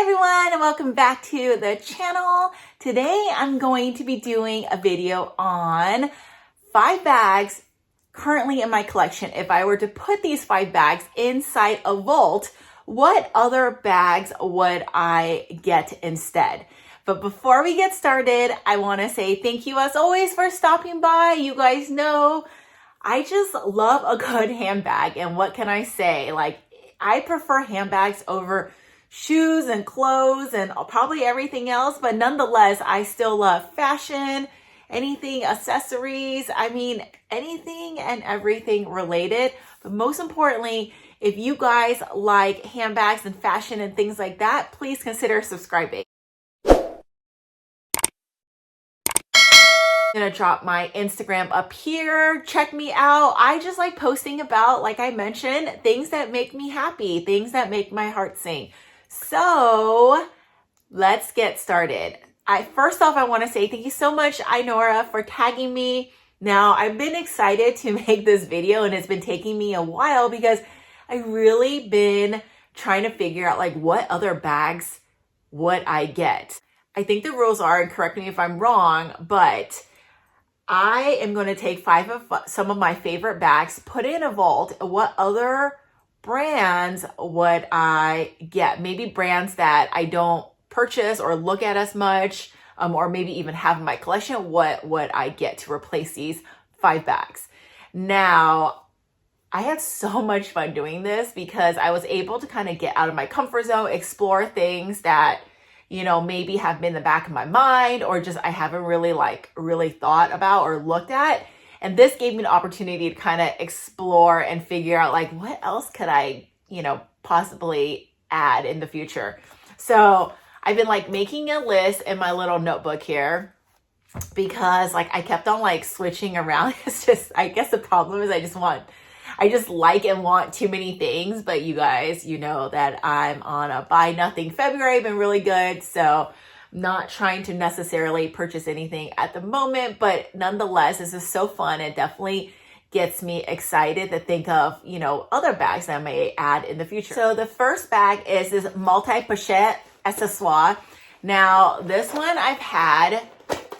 everyone, and welcome back to the channel. Today I'm going to be doing a video on 5 bags currently in my collection. If I were to put these 5 bags inside a vault, what other bags would I get instead? But before we get started, I want to say thank you as always for stopping by. You guys know I just love a good handbag, and what can I say? Like, I prefer handbags over shoes and clothes and probably everything else, but nonetheless, I still love fashion, anything, accessories, I mean, anything and everything related. But most importantly, if you guys like handbags and fashion and things like that, please consider subscribing. I'm gonna drop my Instagram up here. Check me out. I just like posting about, like I mentioned, things that make me happy, things that make my heart sing. So let's get started. First off, I want to say thank you so much, Inora, for tagging me. Now, I've been excited to make this video, and it's been taking me a while because I really been trying to figure out like what other bags would I get. I think the rules are, and correct me if I'm wrong, but I am going to take 5 of some of my favorite bags, put it in a vault. What other brands would I get? Maybe brands that I don't purchase or look at as much, or maybe even have in my collection. What would I get to replace these 5 bags? Now, I had so much fun doing this because I was able to kind of get out of my comfort zone, explore things that, you know, maybe have been in the back of my mind, or just I haven't really thought about or looked at. And this gave me an opportunity to kind of explore and figure out like what else could I, possibly add in the future. So I've been like making a list in my little notebook here because like I kept on like switching around. It's just, I guess the problem is I just like and want too many things. But you guys, you know that I'm on a buy nothing February, been really good. So not trying to necessarily purchase anything at the moment, but nonetheless, this is so fun. It definitely gets me excited to think of, other bags that I may add in the future. So the first bag is this multi-pochette accessoire. Now, this one I've had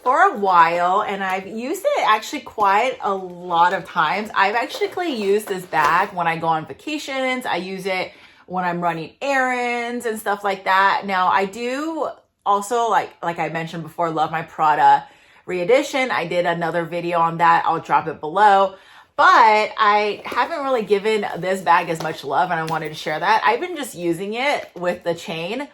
for a while, and I've used it actually quite a lot of times. I've actually used this bag when I go on vacations. I use it when I'm running errands and stuff like that. Now, I do also, like I mentioned before, love my Prada re-edition. I did another video on that. I'll drop it below. But I haven't really given this bag as much love, and I wanted to share that. I've been just using it with the chain.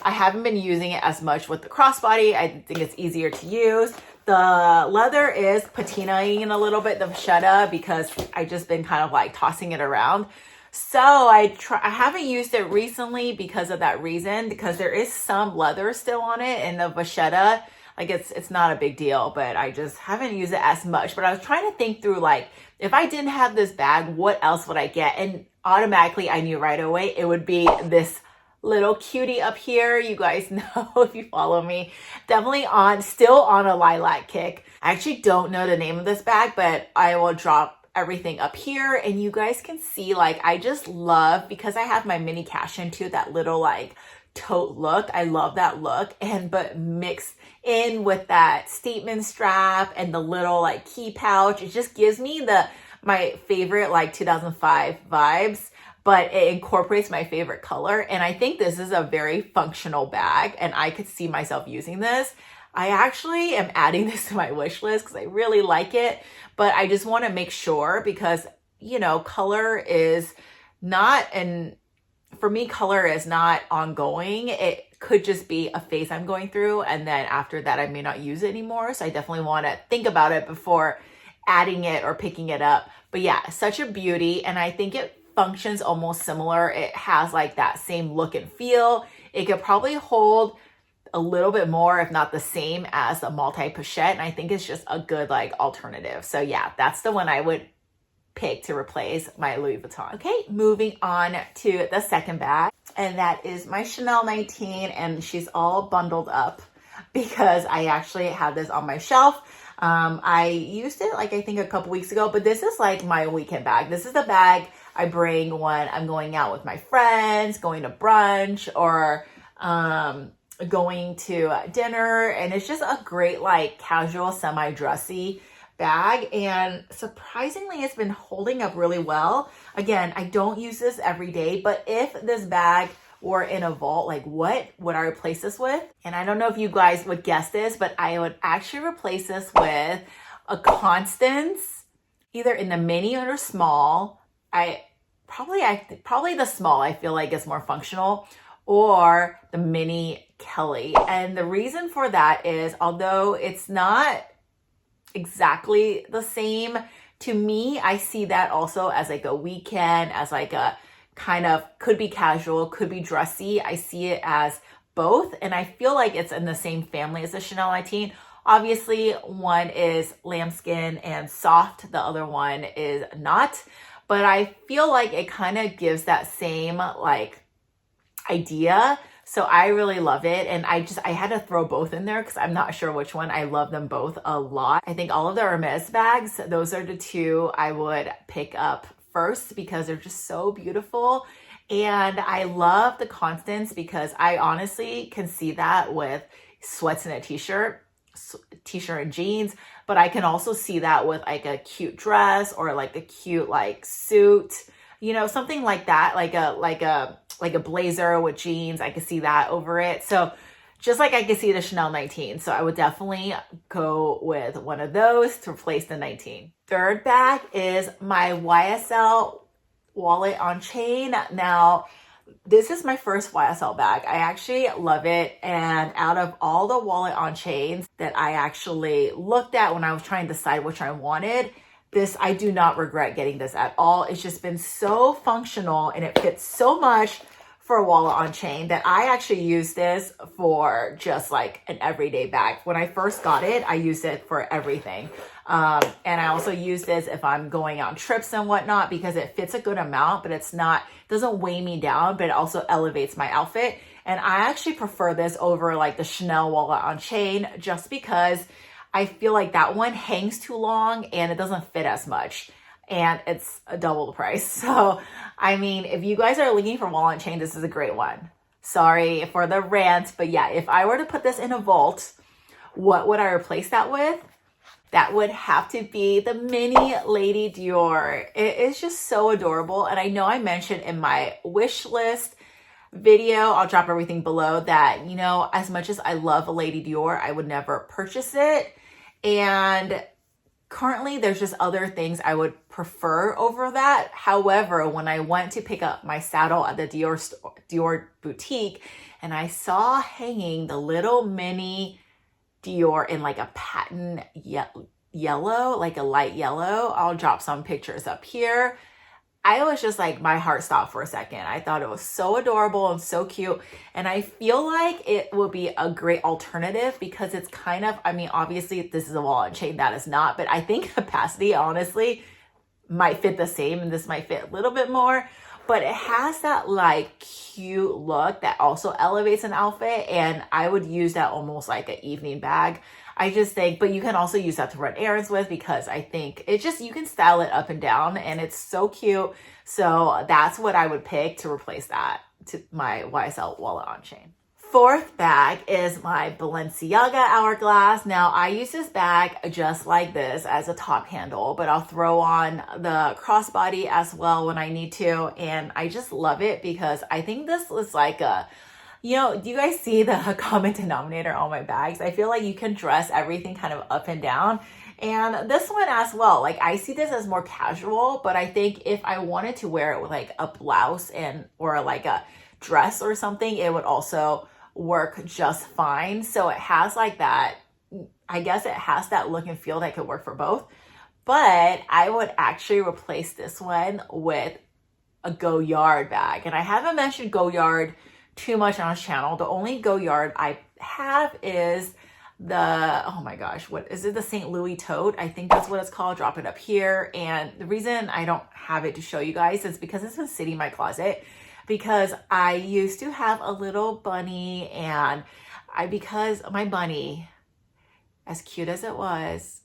I haven't been using it as much with the crossbody. I think it's easier to use. The leather is patinaing a little bit, the Pochette, because I just been kind of like tossing it around. So I haven't used it recently because of that reason, because there is some leather still on it, and the Pochette, like it's not a big deal, but I just haven't used it as much. But I was trying to think through, like, if I didn't have this bag, what else would I get? And automatically I knew right away it would be this little cutie up here. You guys know, if you follow me, definitely still on a lilac kick. I actually don't know the name of this bag, but I will drop everything up here, and you guys can see, like, I just love, because I have my mini cash into that little like tote look. I love that look, but mixed in with that statement strap and the little like key pouch, it just gives me my favorite like 2005 vibes, but it incorporates my favorite color. And I think this is a very functional bag, and I could see myself using this. I actually am adding this to my wish list because I really like it, but I just want to make sure, because, color is not, and for me, color is not ongoing. It could just be a phase I'm going through, and then after that, I may not use it anymore. So I definitely want to think about it before adding it or picking it up. But yeah, such a beauty, and I think it functions almost similar. It has like that same look and feel. It could probably hold a little bit more, if not the same as the multi-pochette, and I think it's just a good like alternative. So yeah, that's the one I would pick to replace my Louis Vuitton. Okay, moving on to the second bag, and that is my Chanel 19, and she's all bundled up because I actually have this on my shelf. I used it like I think a couple weeks ago, but this is like my weekend bag. This is the bag I bring when I'm going out with my friends, going to brunch, or going to dinner, and it's just a great like casual semi-dressy bag, and surprisingly it's been holding up really well. Again, I don't use this every day, but if this bag were in a vault, like what would I replace this with? And I don't know if you guys would guess this, but I would actually replace this with a Constance, either in the mini or small. Probably the small I feel like is more functional, or the mini Kelly. And the reason for that is, although it's not exactly the same, to me, I see that also as like a weekend, as like a kind of, could be casual, could be dressy. I see it as both, and I feel like it's in the same family as the Chanel 19. Obviously, one is lambskin and soft, the other one is not, but I feel like it kind of gives that same like idea. So I really love it, and I had to throw both in there because I'm not sure which one. I love them both a lot. I think all of the Hermes bags, those are the two I would pick up first because they're just so beautiful. And I love the Constance because I honestly can see that with sweats and a t-shirt and jeans, but I can also see that with like a cute dress or like a cute like suit, you know, something like that, like a blazer with jeans. I could see that over it. So just like I could see the Chanel 19. So I would definitely go with one of those to replace the 19. Third bag is my YSL wallet on chain. Now, this is my first YSL bag. I actually love it. And out of all the wallet on chains that I actually looked at when I was trying to decide which I wanted, this, I do not regret getting this at all. It's just been so functional and it fits so much for a wallet on chain that I actually use this for just like an everyday bag. When I first got it, I used it for everything. And I also use this if I'm going on trips and whatnot because it fits a good amount, but it's not, doesn't weigh me down, but it also elevates my outfit. And I actually prefer this over like the Chanel wallet on chain just because I feel like that one hangs too long and it doesn't fit as much. And it's a double the price. So, I mean, if you guys are looking for wallet chain, this is a great one. Sorry for the rant, but yeah, if I were to put this in a vault, what would I replace that with? That would have to be the mini Lady Dior. It is just so adorable. And I know I mentioned in my wish list video, I'll drop everything below, that, you know, as much as I love a Lady Dior, I would never purchase it. And currently there's just other things I would prefer over that. However, when I went to pick up my saddle at the Dior boutique and I saw hanging the little mini Dior in like a patent yellow, like a light yellow, I'll drop some pictures up here. I was just like, my heart stopped for a second. I thought it was so adorable and so cute. And I feel like it will be a great alternative because it's kind of, I mean, obviously this is a wallet chain, that is not, but I think capacity honestly might fit the same and this might fit a little bit more, but it has that like cute look that also elevates an outfit. And I would use that almost like an evening bag. I just think, but you can also use that to run errands with because I think it just, you can style it up and down and it's so cute. So that's what I would pick to replace that to my YSL wallet on chain. Fourth bag is my Balenciaga Hourglass. Now I use this bag just like this as a top handle, but I'll throw on the crossbody as well when I need to. And I just love it because I think this is like a, you know, do you guys see the common denominator on my bags? I feel like you can dress everything kind of up and down. And this one as well, like I see this as more casual, but I think if I wanted to wear it with like a blouse and or like a dress or something, it would also work just fine. So it has like that, I guess it has that look and feel that could work for both. But I would actually replace this one with a Goyard bag. And I haven't mentioned Goyard too much on this channel. The only Goyard I have is the, oh my gosh, what is it? The St. Louis tote. I think that's what it's called. Drop it up here. And the reason I don't have it to show you guys is because it's been sitting in my closet because I used to have a little bunny and because my bunny, as cute as it was,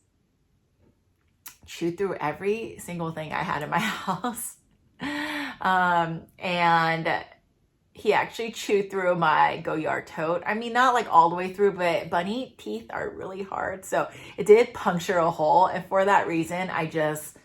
chewed through every single thing I had in my house. And he actually chewed through my Go Yard tote. I mean, not like all the way through, but bunny teeth are really hard. So it did puncture a hole. And for that reason, I just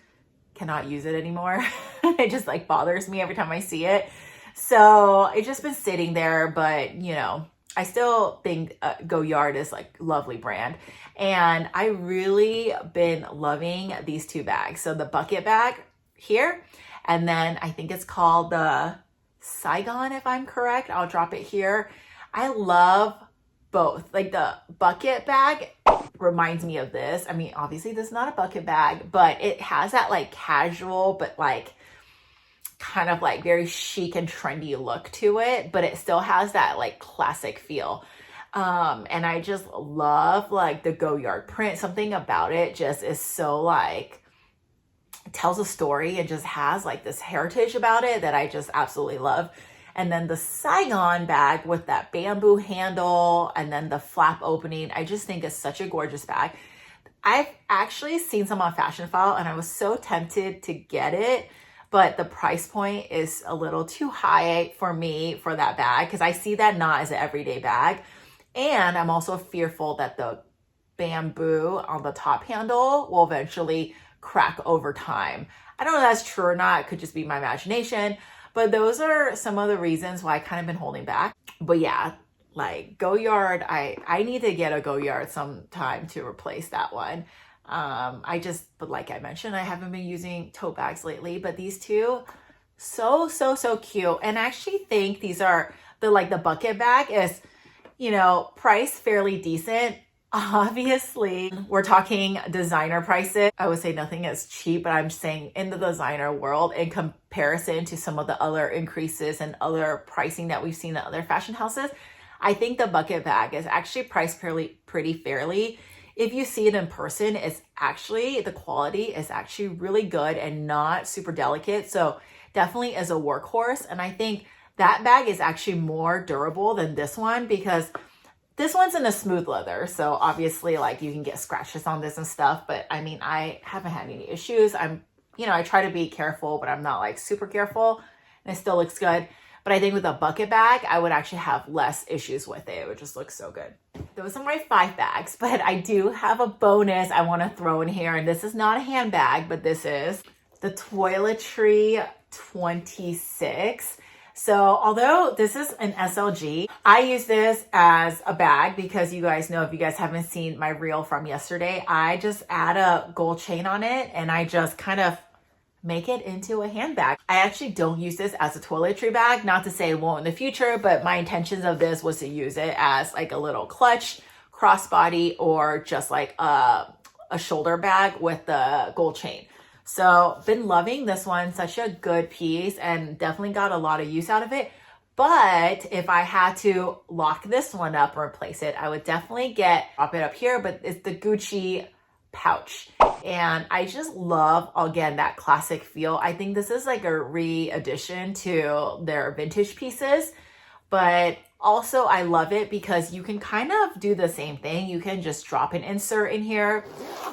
cannot use it anymore. It just like bothers me every time I see it. So it's just been sitting there, but you know, I still think Go Yard is like lovely brand. And I really been loving these two bags. So the bucket bag here, and then I think it's called the Saigon, if I'm correct. I'll drop it here. I love both. Like the bucket bag reminds me of this. I mean, obviously this is not a bucket bag, but it has that like casual, but like kind of like very chic and trendy look to it, but it still has that like classic feel. And I just love like the Go Yard print. Something about it just is so like, it tells a story and just has like this heritage about it that I just absolutely love. And then the Saigon bag with that bamboo handle and then the flap opening, I just think is such a gorgeous bag. I've actually seen some on Fashion File and I was so tempted to get it, but the price point is a little too high for me for that bag because I see that not as an everyday bag. And I'm also fearful that the bamboo on the top handle will eventually crack over time. I don't know if that's true or not. It could just be my imagination, but those are some of the reasons why I kind of been holding back. But yeah, like Go Yard, I need to get a Go Yard sometime to replace that one. But like I mentioned, I haven't been using tote bags lately, but these two, so cute. And I actually think these are the bucket bag is, you know, price fairly decent. Obviously, we're talking designer prices. I would say nothing is cheap, but I'm saying in the designer world, in comparison to some of the other increases and other pricing that we've seen in other fashion houses, I think the bucket bag is actually priced pretty fairly. If you see it in person, it's actually, the quality is actually really good and not super delicate. So definitely is a workhorse. And I think that bag is actually more durable than this one because this one's in a smooth leather. So obviously like you can get scratches on this and stuff, but I mean, I haven't had any issues. I try to be careful, but I'm not like super careful and it still looks good. But I think with a bucket bag, I would actually have less issues with it. It would just look so good. Those are my 5 bags, but I do have a bonus I want to throw in here. And this is not a handbag, but this is the Toiletry 26. So although this is an SLG, I use this as a bag because you guys know, if you guys haven't seen my reel from yesterday, I just add a gold chain on it and I just kind of make it into a handbag. I actually don't use this as a toiletry bag, not to say it won't in the future, but my intentions of this was to use it as like a little clutch, crossbody, or just like a shoulder bag with the gold chain. So been loving this one, such a good piece and definitely got a lot of use out of it. But if I had to lock this one up or replace it, I would definitely drop it up here, but it's the Gucci pouch. And I just love, again, that classic feel. I think this is like a re-addition to their vintage pieces, but also I love it because you can kind of do the same thing. You can just drop an insert in here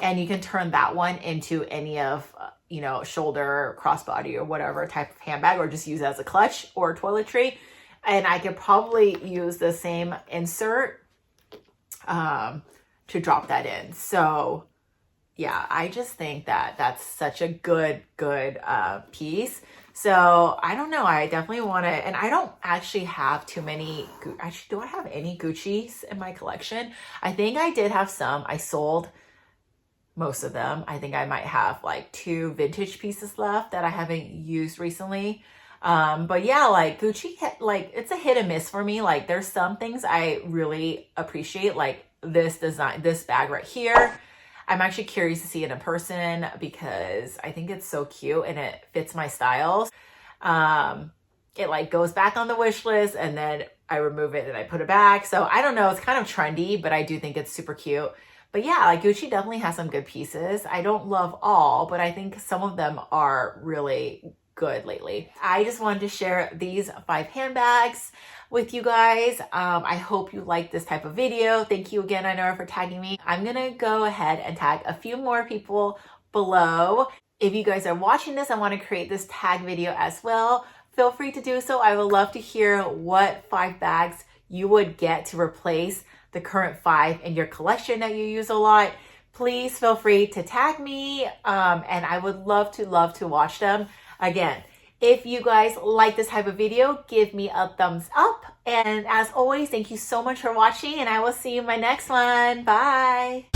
and you can turn that one into any of, shoulder, crossbody, or whatever type of handbag, or just use it as a clutch or toiletry. And I could probably use the same insert to drop that in. So yeah, I just think that that's such a good piece. So I don't know. I definitely want to, and I don't actually have too many. Actually, do I have any Gucci's in my collection? I think I did have some. I sold most of them. I think I might have like 2 vintage pieces left that I haven't used recently. But yeah, like Gucci, like it's a hit and miss for me. Like there's some things I really appreciate, like this design, this bag right here. I'm actually curious to see it in person because I think it's so cute and it fits my styles. It like goes back on the wish list and then I remove it and I put it back. So I don't know, it's kind of trendy, but I do think it's super cute. But yeah, like Gucci definitely has some good pieces. I don't love all, but I think some of them are really good lately. I just wanted to share these 5 handbags with you guys. I hope you like this type of video. Thank you again, Inara, for tagging me. I'm gonna go ahead and tag a few more people below. If you guys are watching this and want to create this tag video as well, feel free to do so. I would love to hear what 5 bags you would get to replace the current 5 in your collection that you use a lot. Please feel free to tag me, and I would love to watch them. Again, if you guys like this type of video, give me a thumbs up. And as always, thank you so much for watching, and I will see you in my next one. Bye.